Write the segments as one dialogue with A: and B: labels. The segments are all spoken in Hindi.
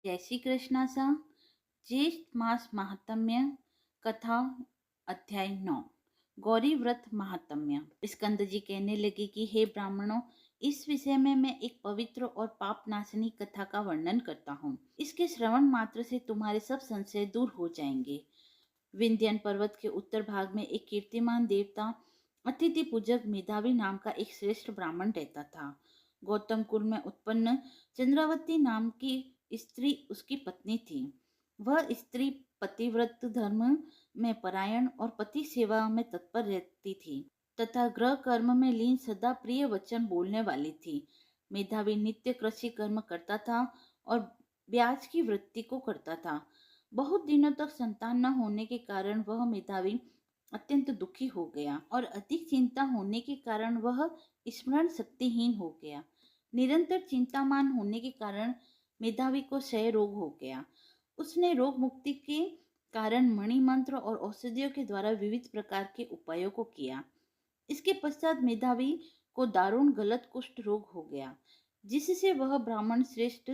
A: जय श्री कृष्णा सा। ज्येष्ठ मास महात्म्य कथा अध्याय 9। गौरी व्रत महात्म्य। स्कंद जी कहने लगे कि हे ब्राह्मणों, इस विषय में मैं एक पवित्र और पाप नाशनी कथा का वर्णन करता हूँ। इसके श्रवण मात्र से तुम्हारे सब संशय दूर हो जाएंगे। विंध्यन पर्वत के उत्तर भाग में एक कीर्तिमान देवता अतिथि पूजक मेधावी नाम का एक श्रेष्ठ ब्राह्मण रहता था। गौतम कुल में उत्पन्न चंद्रावती नाम की स्त्री उसकी पत्नी थी। वह स्त्री पतिव्रत धर्म में परायण और पति सेवा में तत्पर रहती थी तथा गृह कर्म में लीन सदा प्रिय वचन बोलने वाली थी। मेधावी नित्य कृषि कर्म करता था और ब्याज की वृत्ति को करता था। बहुत दिनों तक संतान न होने के कारण वह मेधावी अत्यंत दुखी हो गया और अधिक चिंता होने के कारण वह स्मरण शक्तिहीन हो गया। निरंतर चिंतामान होने के कारण मेधावी को क्षय रोग हो गया। उसने रोग मुक्ति के कारण मणि मंत्र और औषधियों के द्वारा विविध प्रकार के उपायों को किया। इसके पश्चात मेधावी को दारुण गलत कुष्ठ रोग हो गया, जिससे वह ब्राह्मण श्रेष्ठ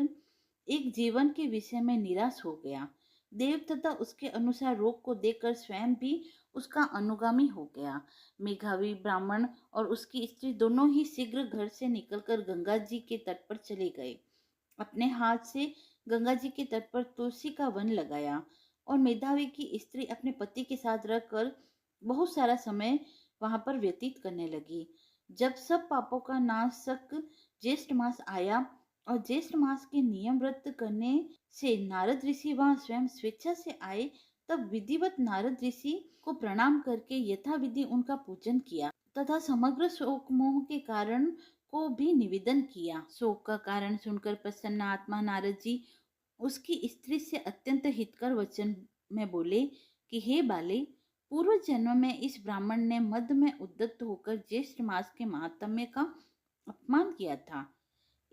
A: एक जीवन के विषय में निराश हो गया। देव तथा उसके अनुसार रोग को देखकर स्वयं भी उसका अनुगामी हो गया। मेघावी ब्राह्मण और उसकी स्त्री दोनों ही शीघ्र घर से निकलकर गंगा जी के तट पर चले गए। अपने हाथ से गंगा जी के तट पर तुलसी का वन लगाया और मेधावी की स्त्री अपने पति के साथ रहकर बहुत सारा समय वहां पर व्यतीत करने लगी। जब सब पापों का नाशक ज्येष्ठ मास आया और ज्येष्ठ मास के नियम व्रत करने से नारद ऋषि वहां स्वयं स्वेच्छा से आए, तब विधिवत नारद ऋषि को प्रणाम करके यथाविधि उनका पूजन किया तथा समग्र शोक मोह के कारण को भी निवेदन किया। शोक का कारण सुनकर प्रसन्न आत्मा नारद जी उसकी स्त्री से अत्यंत हितकर वचन में बोले कि हे बाले, पूर्व जन्म में इस ब्राह्मण ने मद में उद्यत होकर ज्येष्ठ मास के महात्म्य का अपमान किया था।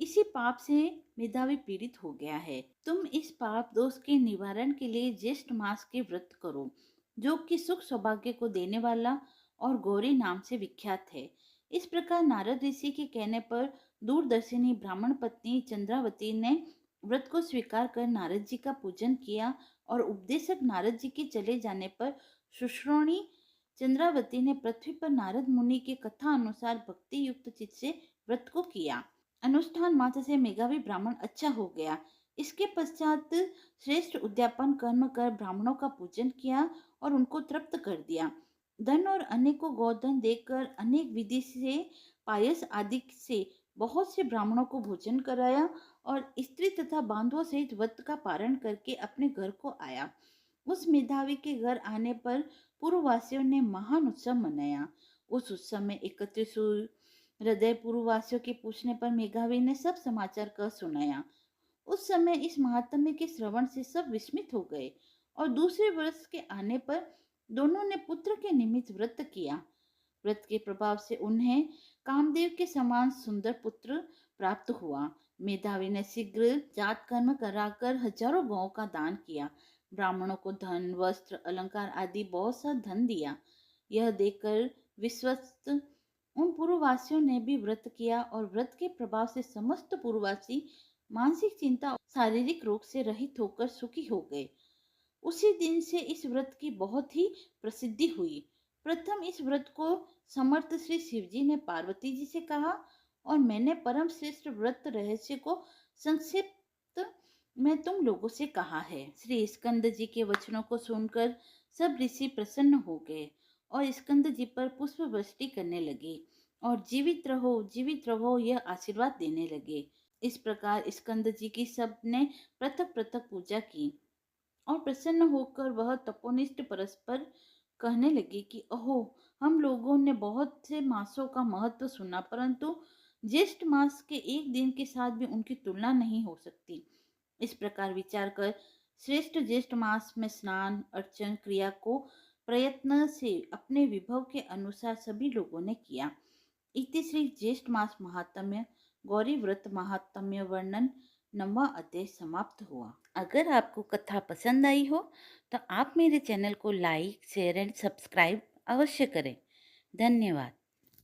A: इसी पाप से मेधावी पीड़ित हो गया है। तुम इस पाप दोष के निवारण के लिए ज्येष्ठ मास के व्रत करो, जो कि सुख सौभाग्य को देने वाला और गौरी नाम से विख्यात है। इस प्रकार नारद ऋषि के कहने पर दूरदर्शिनी ब्राह्मण पत्नी चंद्रावती ने व्रत को स्वीकार कर नारद जी का पूजन किया और उपदेशक नारद जी के चले जाने पर सुश्रोणी चंद्रावती ने पृथ्वी पर नारद मुनि के कथा अनुसार भक्ति युक्त चित्त से व्रत को किया। अनुष्ठान मात्र से मेघावी ब्राह्मण अच्छा हो गया। इसके पश्चात श्रेष्ठ उद्यापन कर्म कर ब्राह्मणों का पूजन किया और उनको तृप्त कर दिया। धन और अनेकों गोधन देकर अनेक विधि से पायस आदि से बहुत से ब्राह्मणों को भोजन कराया और स्त्री तथा बांधवों सहित व्रत का पारण करके अपने घर को आया। उस मेधावी के घर आने पर पूर्ववासियों ने महान उत्सव मनाया। उस उत्सव में एकत्रित हृदय पूर्ववासियों के पूछने पर मेघावी ने सब समाचार कह सुनाया। उस समय इस महात्म्य के श्रवण से सब विस्मित हो गए और दूसरे वर्ष के आने पर दोनों ने पुत्र के निमित्त व्रत किया। व्रत के प्रभाव से उन्हें कामदेव के समान सुंदर पुत्र प्राप्त हुआ। मेधावी ने शीघ्र जात कर्म कराकर हजारों गौों का दान किया। ब्राह्मणों को धन वस्त्र अलंकार आदि बहुत सा धन दिया। यह देखकर विश्वस्त उन पूर्ववासियों ने भी व्रत किया और व्रत के प्रभाव से समस्त पूर्ववासी मानसिक चिंता और शारीरिक रोग से रहित होकर सुखी हो गए। उसी दिन से इस व्रत की बहुत ही प्रसिद्धि हुई। प्रथम इस व्रत को समर्थ श्री शिवजी ने पार्वती जी से कहा और मैंने परम श्रेष्ठ व्रत रहस्य को संक्षिप्त में तुम लोगों से कहा है। श्री स्कंद जी के वचनों को सुनकर सब ऋषि प्रसन्न हो गए और स्कंद जी पर पुष्प वृष्टि करने लगे और जीवित रहो यह आशीर्वाद देने लगे। इस प्रकार स्कंद जी की सब ने पृथक पृथक पूजा की और प्रसन्न होकर वह तपोनिष्ठ परस्पर कहने लगे कि अहो, हम लोगों ने बहुत से मासों का महत्व सुना, परंतु ज्येष्ठ मास के एक दिन के साथ भी उनकी तुलना नहीं हो सकती। इस प्रकार विचार कर श्रेष्ठ ज्येष्ठ मास में स्नान अर्चन क्रिया को प्रयत्न से अपने विभव के अनुसार सभी लोगों ने किया। इति श्री ज्येष्ठ मास महात्म्य गौरी व्रत महात्म्य वर्णन 9वां अध्याय समाप्त हुआ। अगर आपको कथा पसंद आई हो तो आप मेरे चैनल को लाइक शेयर एंड सब्सक्राइब अवश्य करें। धन्यवाद।